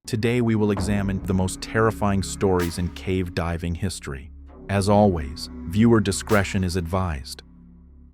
Today we will examine the most terrifying stories in cave diving history. As always, viewer discretion is advised.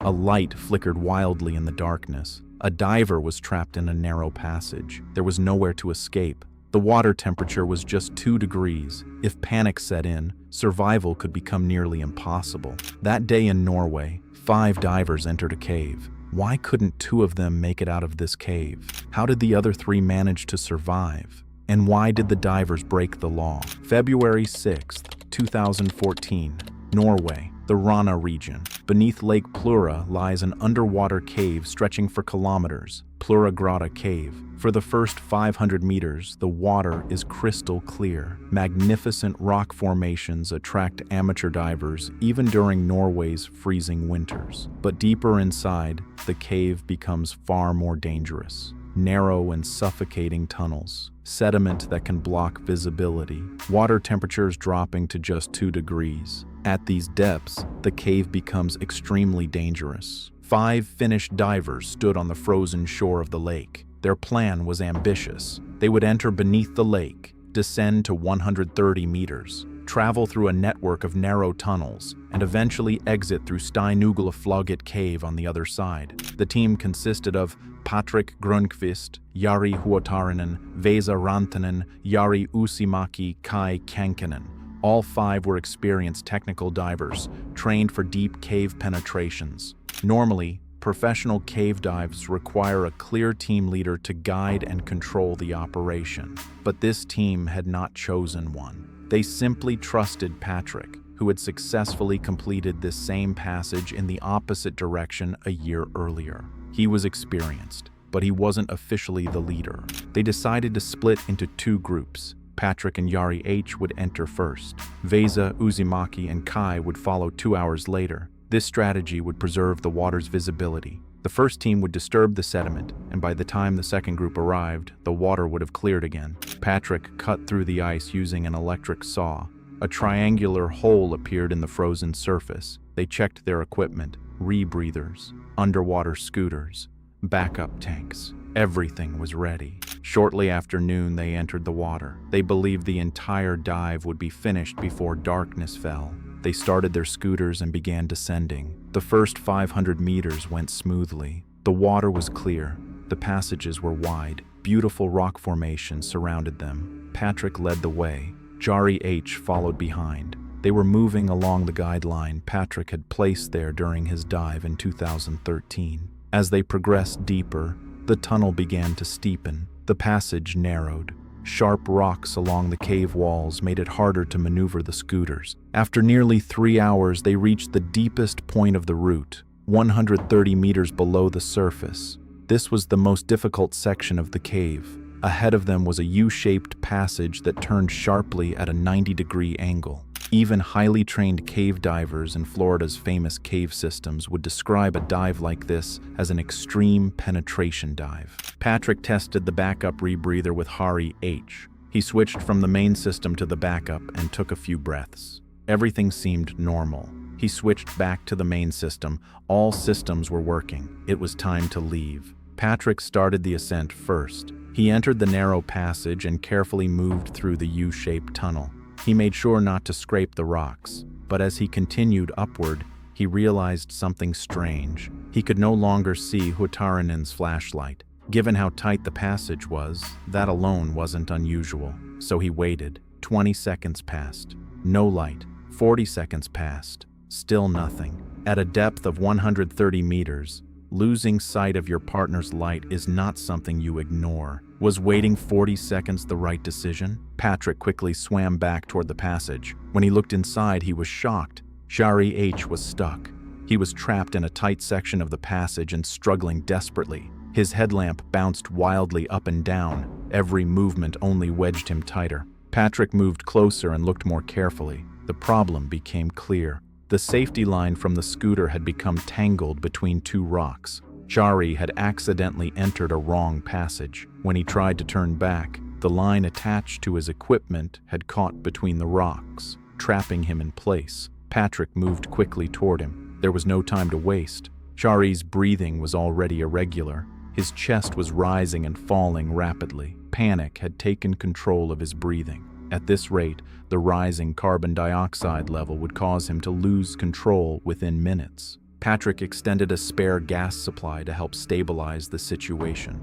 A light flickered wildly in the darkness. A diver was trapped in a narrow passage. There was nowhere to escape. The water temperature was just 2 degrees. If panic set in, survival could become nearly impossible. That day in Norway, 5 divers entered a cave. Why couldn't 2 of them make it out of this cave? How did the other 3 manage to survive? And why did the divers break the law? February 6, 2014, Norway, the Rana region. Beneath Lake Plura lies an underwater cave stretching for kilometers, Pluragrotta Cave. For the first 500 meters, the water is crystal clear. Magnificent rock formations attract amateur divers even during Norway's freezing winters. But deeper inside, the cave becomes far more dangerous. Narrow and suffocating tunnels, sediment that can block visibility, water temperatures dropping to just 2 degrees. At these depths, the cave becomes extremely dangerous. 5 Finnish divers stood on the frozen shore of the lake. Their plan was ambitious. They would enter beneath the lake, descend to 130 meters, travel through a network of narrow tunnels, and eventually exit through Steinugla Cave on the other side. The team consisted of Patrik Grönqvist, Jari Huotarinen, Vesa Rantanen, Jari Uusimäki, Kai Kankinen. All 5 were experienced technical divers, trained for deep cave penetrations. Normally, professional cave dives require a clear team leader to guide and control the operation. But this team had not chosen one. They simply trusted Patrik, who had successfully completed this same passage in the opposite direction a year earlier. He was experienced, but he wasn't officially the leader. They decided to split into 2 groups. Patrik and Jari H. would enter first. Vesa, Uusimäki, and Kai would follow 2 hours later. This strategy would preserve the water's visibility. The first team would disturb the sediment, and by the time the second group arrived, the water would have cleared again. Patrik cut through the ice using an electric saw. A triangular hole appeared in the frozen surface. They checked their equipment, rebreathers, underwater scooters, backup tanks. Everything was ready. Shortly after noon, they entered the water. They believed the entire dive would be finished before darkness fell. They started their scooters and began descending. The first 500 meters went smoothly. The water was clear. The passages were wide. Beautiful rock formations surrounded them. Patrik led the way. Jari H. followed behind. They were moving along the guideline Patrik had placed there during his dive in 2013. As they progressed deeper, the tunnel began to steepen. The passage narrowed. Sharp rocks along the cave walls made it harder to maneuver the scooters. After nearly 3 hours, they reached the deepest point of the route, 130 meters below the surface. This was the most difficult section of the cave. Ahead of them was a U-shaped passage that turned sharply at a 90-degree angle. Even highly trained cave divers in Florida's famous cave systems would describe a dive like this as an extreme penetration dive. Patrik tested the backup rebreather with Jari H. He switched from the main system to the backup and took a few breaths. Everything seemed normal. He switched back to the main system. All systems were working. It was time to leave. Patrik started the ascent first. He entered the narrow passage and carefully moved through the U-shaped tunnel. He made sure not to scrape the rocks, but as he continued upward, he realized something strange. He could no longer see Huotarinen's flashlight. Given how tight the passage was, that alone wasn't unusual. So he waited. 20 seconds passed. No light. 40 seconds passed. Still nothing. At a depth of 130 meters, losing sight of your partner's light is not something you ignore. Was waiting 40 seconds the right decision? Patrik quickly swam back toward the passage. When he looked inside, he was shocked. Jari H. was stuck. He was trapped in a tight section of the passage and struggling desperately. His headlamp bounced wildly up and down. Every movement only wedged him tighter. Patrik moved closer and looked more carefully. The problem became clear. The safety line from the scooter had become tangled between 2 rocks. Jari had accidentally entered a wrong passage. When he tried to turn back, the line attached to his equipment had caught between the rocks, trapping him in place. Patrik moved quickly toward him. There was no time to waste. Jari's breathing was already irregular. His chest was rising and falling rapidly. Panic had taken control of his breathing. At this rate, the rising carbon dioxide level would cause him to lose control within minutes. Patrick extended a spare gas supply to help stabilize the situation.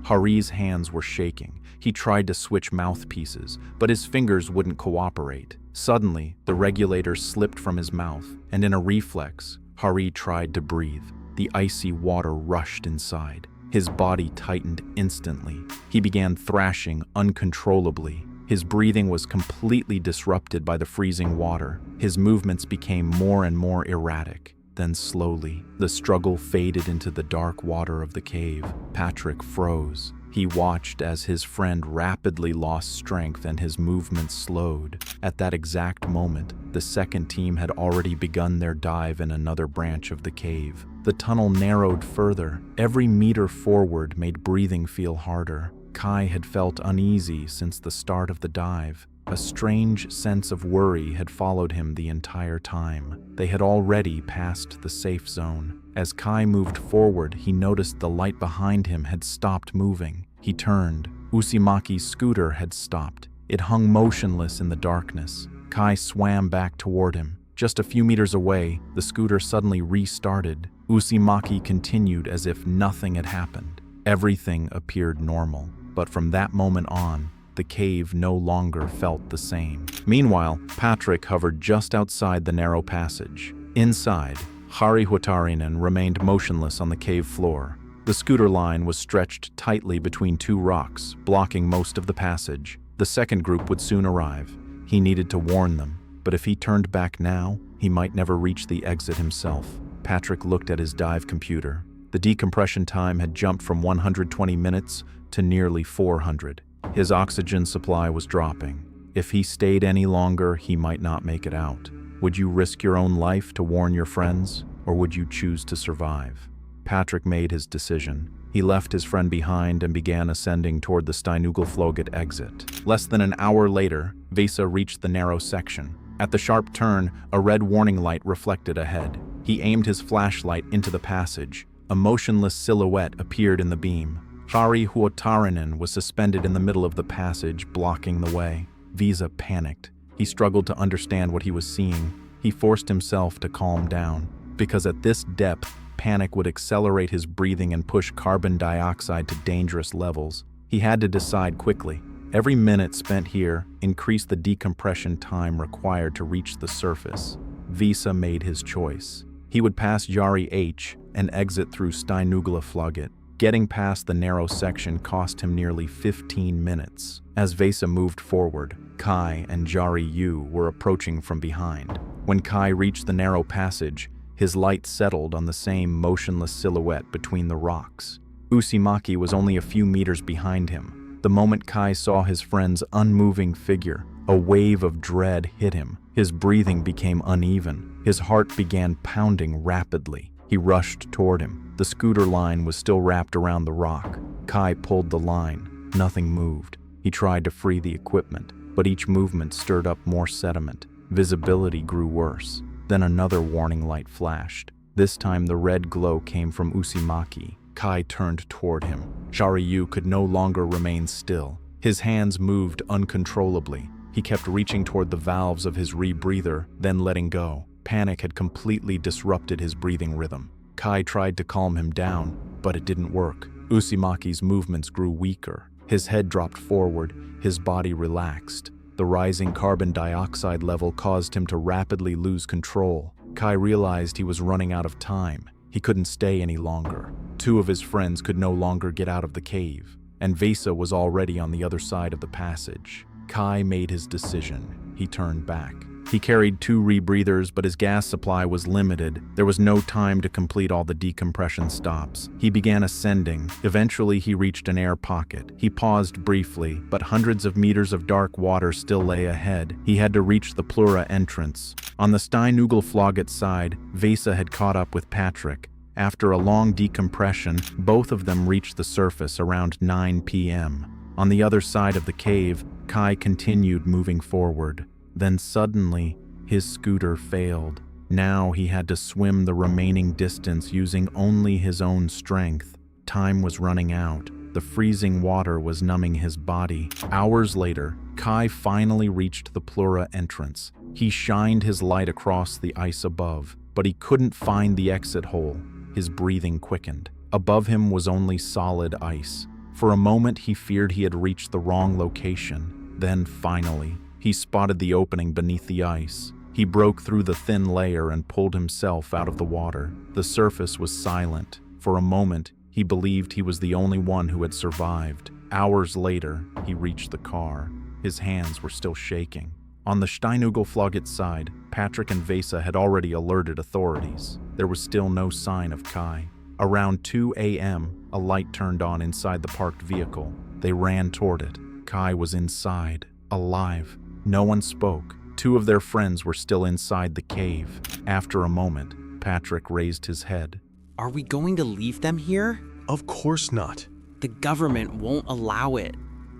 Hari's hands were shaking. He tried to switch mouthpieces, but his fingers wouldn't cooperate. Suddenly, the regulator slipped from his mouth, and in a reflex, Hari tried to breathe. The icy water rushed inside. His body tightened instantly. He began thrashing uncontrollably. His breathing was completely disrupted by the freezing water. His movements became more and more erratic. Then slowly, the struggle faded into the dark water of the cave. Patrick froze. He watched as his friend rapidly lost strength and his movements slowed. At that exact moment, the second team had already begun their dive in another branch of the cave. The tunnel narrowed further. Every meter forward made breathing feel harder. Kai had felt uneasy since the start of the dive. A strange sense of worry had followed him the entire time. They had already passed the safe zone. As Kai moved forward, he noticed the light behind him had stopped moving. He turned. Usimaki's scooter had stopped. It hung motionless in the darkness. Kai swam back toward him. Just a few meters away, the scooter suddenly restarted. Usimaki continued as if nothing had happened. Everything appeared normal. But from that moment on, the cave no longer felt the same. Meanwhile, Patrick hovered just outside the narrow passage. Inside, Hari Hutarinen remained motionless on the cave floor. The scooter line was stretched tightly between two rocks, blocking most of the passage. The second group would soon arrive. He needed to warn them, but if he turned back now, he might never reach the exit himself. Patrick looked at his dive computer. The decompression time had jumped from 120 minutes to nearly 400. His oxygen supply was dropping. If he stayed any longer, he might not make it out. Would you risk your own life to warn your friends, or would you choose to survive? Patrick made his decision. He left his friend behind and began ascending toward the Steinugelfloget exit. Less than an hour later, Vesa reached the narrow section. At the sharp turn, a red warning light reflected ahead. He aimed his flashlight into the passage. A motionless silhouette appeared in the beam. Hari Huotarinen was suspended in the middle of the passage, blocking the way. Vesa panicked. He struggled to understand what he was seeing. He forced himself to calm down, because at this depth, panic would accelerate his breathing and push carbon dioxide to dangerous levels. He had to decide quickly. Every minute spent here increased the decompression time required to reach the surface. Vesa made his choice. He would pass Jari H and exit through Steinugelfloget. Getting past the narrow section cost him nearly 15 minutes. As Vesa moved forward, Kai and Jari Yu were approaching from behind. When Kai reached the narrow passage, his light settled on the same motionless silhouette between the rocks. Usimaki was only a few meters behind him. The moment Kai saw his friend's unmoving figure, a wave of dread hit him. His breathing became uneven. His heart began pounding rapidly. He rushed toward him. The scooter line was still wrapped around the rock. Kai pulled the line. Nothing moved. He tried to free the equipment, but each movement stirred up more sediment. Visibility grew worse. Then another warning light flashed. This time the red glow came from Usimaki. Kai turned toward him. Jari could no longer remain still. His hands moved uncontrollably. He kept reaching toward the valves of his rebreather, then letting go. Panic had completely disrupted his breathing rhythm. Kai tried to calm him down, but it didn't work. Usimaki's movements grew weaker. His head dropped forward, his body relaxed. The rising carbon dioxide level caused him to rapidly lose control. Kai realized he was running out of time. He couldn't stay any longer. Two of his friends could no longer get out of the cave, and Vesa was already on the other side of the passage. Kai made his decision. He turned back. He carried 2 rebreathers, but his gas supply was limited. There was no time to complete all the decompression stops. He began ascending. Eventually, he reached an air pocket. He paused briefly, but hundreds of meters of dark water still lay ahead. He had to reach the Plura entrance. On the Steinugelfloget side, Vesa had caught up with Patrick. After a long decompression, both of them reached the surface around 9 p.m. On the other side of the cave, Kai continued moving forward. Then suddenly, his scooter failed. Now he had to swim the remaining distance using only his own strength. time was running out. The freezing water was numbing his body. Hours later, Kai finally reached the Plura entrance. He shined his light across the ice above, but he couldn't find the exit hole. His breathing quickened. Above him was only solid ice. For a moment, he feared he had reached the wrong location. Then, finally, he spotted the opening beneath the ice. He broke through the thin layer and pulled himself out of the water. The surface was silent. For a moment, he believed he was the only one who had survived. Hours later, he reached the car. His hands were still shaking. On the Steinugelflagget side, Patrick and Vesa had already alerted authorities. There was still no sign of Kai. Around 2 a.m., a light turned on inside the parked vehicle. They ran toward it. Kai was inside, alive. No one spoke. Two of their friends were still inside the cave. After a moment, Patrick raised his head. Are we going to leave them here? Of course not. The government won't allow it.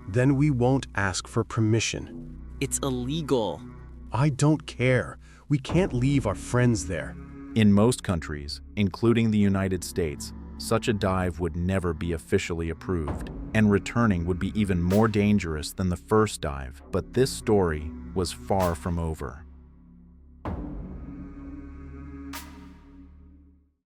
Then we won't ask for permission. It's illegal. I don't care. We can't leave our friends there. In most countries, including the United States, such a dive would never be officially approved, and returning would be even more dangerous than the first dive. But this story was far from over.